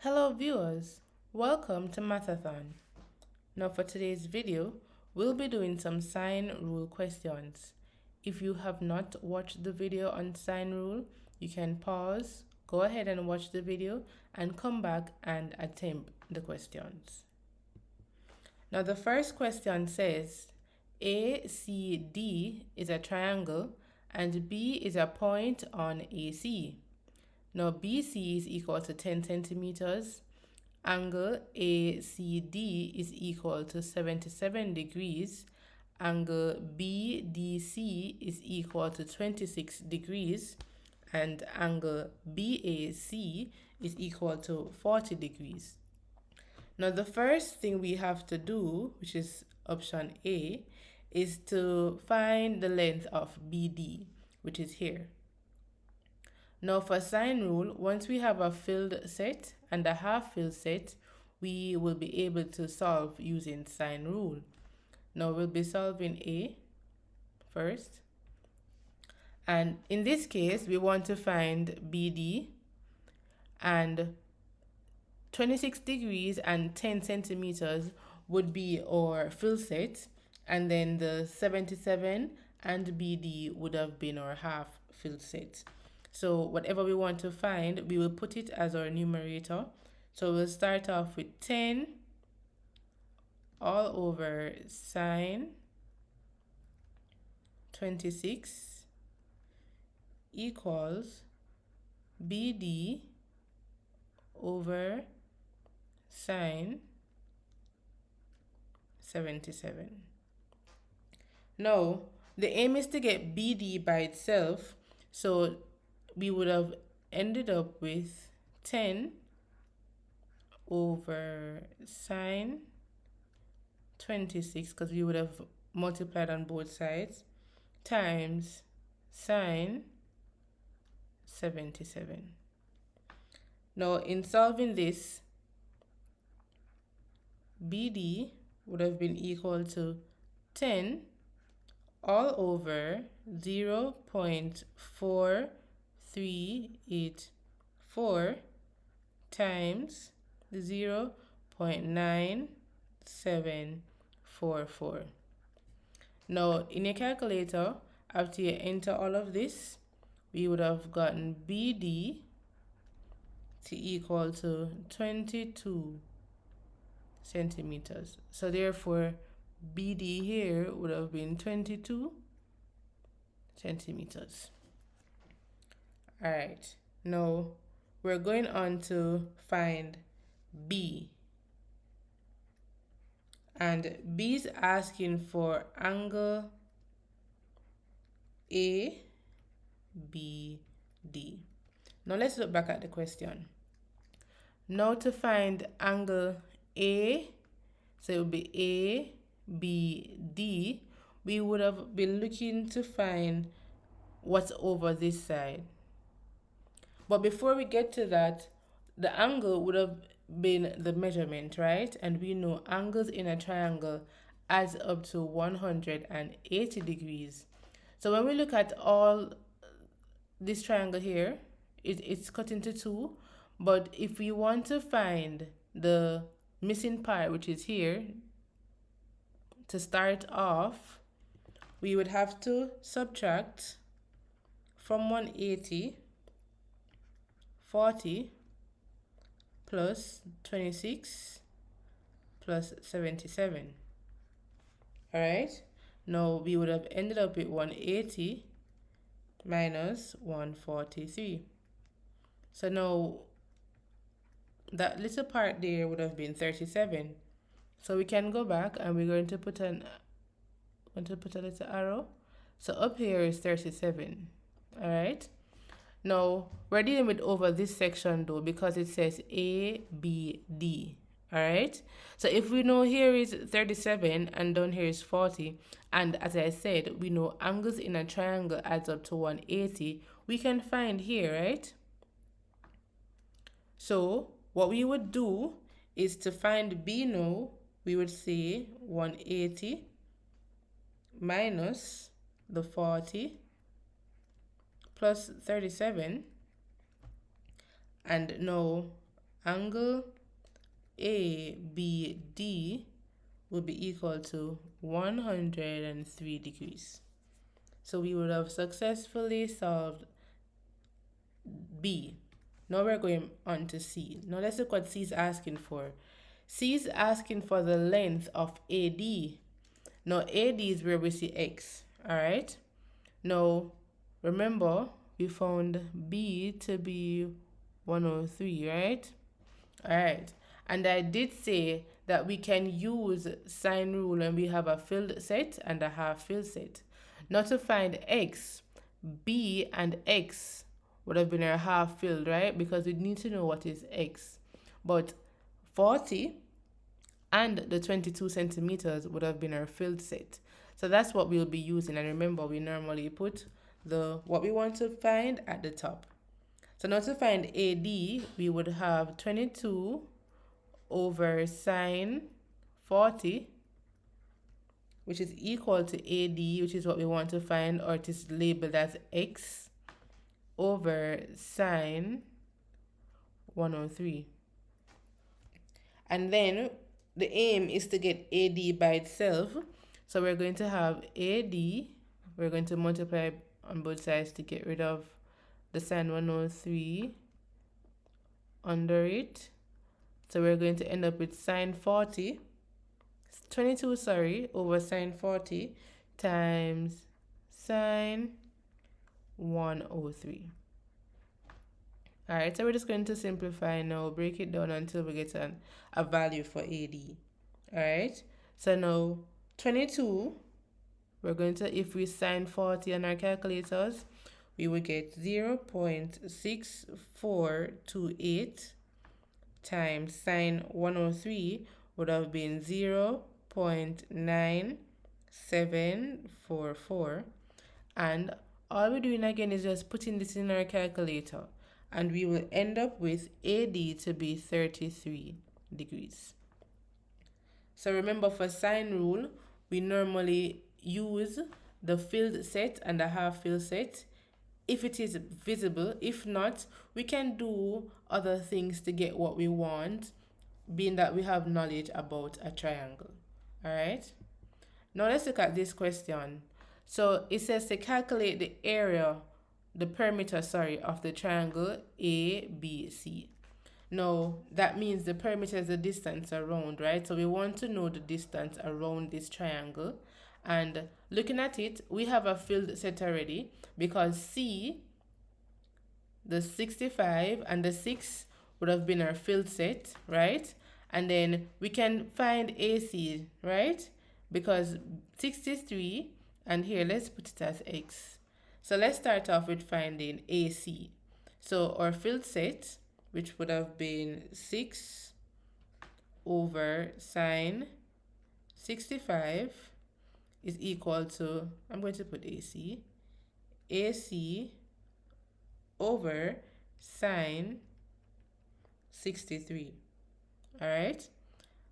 Hello viewers, welcome to Mathathon. Now for today's video, we'll be doing some sine rule questions. If you have not watched the video on sine rule, you can pause, go ahead and watch the video and come back and attempt the questions. Now the first question says, ACD is a triangle and B is a point on AC. Now BC is equal to 10 centimeters. Angle ACD is equal to 77 degrees. Angle BDC is equal to 26 degrees. And angle BAC is equal to 40 degrees. Now the first thing we have to do, which is option A, is to find the length of BD, which is here. Now for sine rule, once we have a filled set and a half-filled set, we will be able to solve using sine rule. Now we'll be solving A first. And in this case, we want to find BD, and 26 degrees and 10 centimeters would be our fill set, and then the 77 and BD would have been our half fill set. So whatever we want to find, we will put it as our numerator. So we'll start off with 10 all over sine 26 equals BD over sine 77. Now, the aim is to get BD by itself, so we would have ended up with 10 over sine 26, because we would have multiplied on both sides, times sine 77. Now, in solving this, BD would have been equal to 10 all over 0.4384 times 0.9744. Now, in your calculator, after you enter all of this, we would have gotten BD to equal to 22 centimeters. So therefore, BD here would have been 22 centimeters. All right, now we're going on to find B. And B is asking for angle ABD. Now let's look back at the question. Now to find angle A, so it would be ABD, we would have been looking to find what's over this side. But before we get to that, the angle would have been the measurement, right? And we know angles in a triangle adds up to 180 degrees. So when we look at all this triangle here, it's cut into two. But if we want to find the missing part, which is here, to start off, we would have to subtract from 180 40 plus 26 plus 77. All right, now we would have ended up with 180 minus 143. So now that little part there would have been 37. So we can go back and we're going to put a little arrow. So up here is 37. All right. Now we're dealing with over this section though, because it says ABD. All right. So if we know here is 37 and down here is 40, and as I said, we know angles in a triangle adds up to 180, we can find here, right? So what we would do is to find B now, we would say 180 minus the 40 plus 37, and now angle ABD will be equal to 103 degrees. So we would have successfully solved B. Now we're going on to C. Now let's look what C is asking for. C is asking for the length of AD. Now AD is where we see X. Alright? Now remember we found B to be 103, right? Alright. And I did say that we can use sine rule when we have a filled set and a half filled set. Now to find X, B and X would have been our half filled, right? Because we need to know what is X. But 40 and the 22 centimeters would have been our filled set. So that's what we'll be using. And remember, we normally put what we want to find at the top. So now to find AD, we would have 22 over sine 40, which is equal to AD, which is what we want to find, or it is labeled as X, over sine 103. And then the aim is to get AD by itself. So we're going to have AD, we're going to multiply on both sides to get rid of the sine 103 under it. So we're going to end up with sine 40, 22, over sine 40 times sine 103. Alright, so we're just going to simplify now, break it down until we get a value for AD. Alright, so now 22, we're going to, if we sine 40 on our calculators, we will get 0.6428 times sine 103 would have been 0.9744. And all we're doing again is just putting this in our calculator. And we will end up with AD to be 33 degrees. So remember, for sine rule, we normally use the filled set and the half filled set if it is visible. If not, we can do other things to get what we want, being that we have knowledge about a triangle. Alright? Now let's look at this question. So it says to calculate the area, the perimeter, of the triangle ABC. Now, that means the perimeter is the distance around, right? So we want to know the distance around this triangle. And looking at it, we have a filled set already because C, the 65 and the 6 would have been our filled set, right? And then we can find AC, right? Because 63, and here let's put it as X. So let's start off with finding AC. So our filled set, which would have been 6 over sine 65, is equal to, I'm going to put AC over sine 63. All right?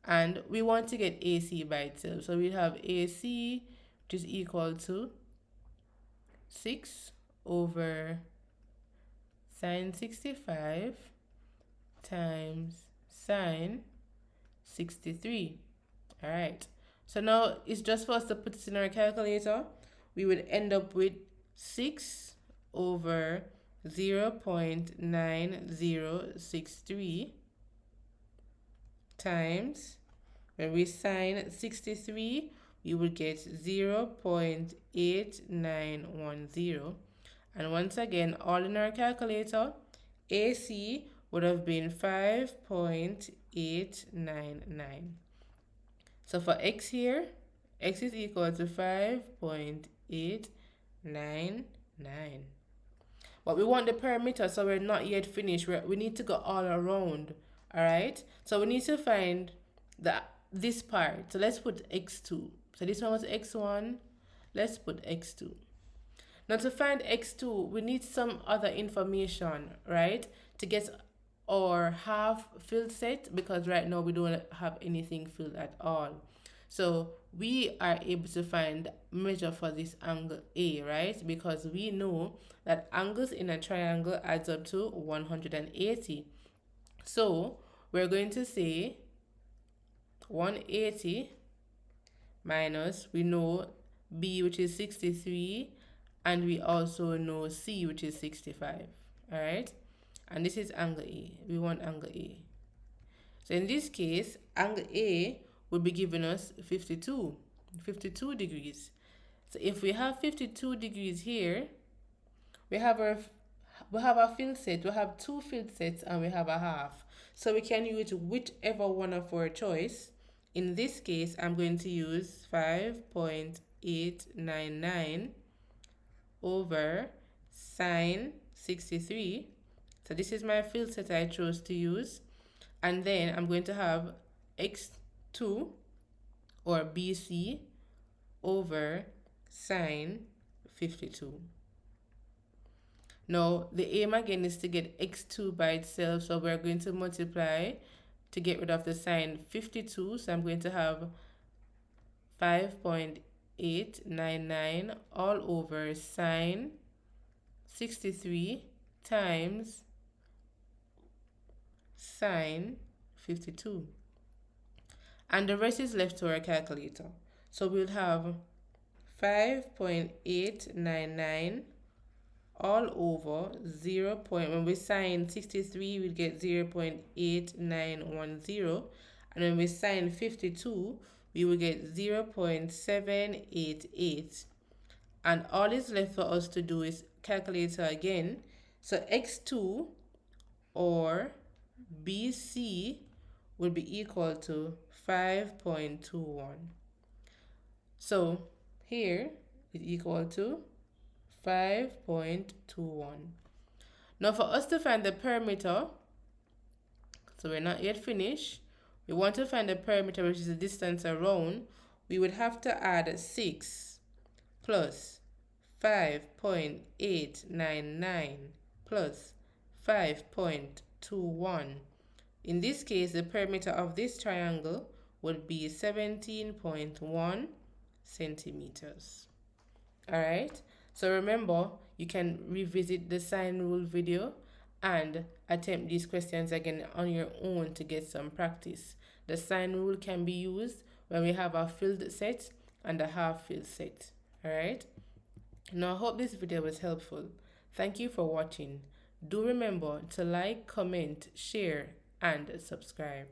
And we want to get AC by itself. So we have AC, which is equal to 6 over sine 65 times sine 63. All right. So now it's just for us to put this in our calculator. We would end up with 6 over 0.9063 times, when we sine 63, we would get 0.8910. And once again, all in our calculator, AC would have been 5.899. So for X here, X is equal to 5.899. But we want the perimeter, so we're not yet finished. We need to go all around. All right. So we need to find this part. So let's put x2. So this one was x1. Let's put x2. Now to find x2, we need some other information, right? To get our half filled set, because right now we don't have anything filled at all. So we are able to find measure for this angle A, right? Because we know that angles in a triangle adds up to 180. So we're going to say 180 minus, we know B, which is 63, and we also know C, which is 65. All right, and this is angle A. We want angle A. So in this case, angle A will be giving us 52 degrees. So if we have 52 degrees here, we have our field set. We have two field sets and we have a half. So we can use whichever one of our choice. In this case, I'm going to use 5.899 over sine 63. So this is my field set I chose to use. And then I'm going to have x2 or BC over sine 52. Now, the aim again is to get x2 by itself, so we're going to multiply to get rid of the sine 52. So I'm going to have 5.899 all over sine 63 times sine 52. And the rest is left to our calculator. So we'll have 5.899 all over 0. When we sine 63, we'll get 0.8910. And when we sine 52, we will get 0.788. And all is left for us to do is calculator again. So x2 or BC will be equal to 5.21. So here is equal to 5.21. Now for us to find the perimeter, so we're not yet finished. We want to find the perimeter, which is the distance around. We would have to add 6 plus 5.899 plus 5.21. In this case, the perimeter of this triangle would be 17.1 centimeters. All right. So remember, you can revisit the sine rule video and attempt these questions again on your own to get some practice. The sine rule can be used when we have a filled set and a half filled set. All right. Now, I hope this video was helpful. Thank you for watching. Do remember to like, comment, share, and subscribe.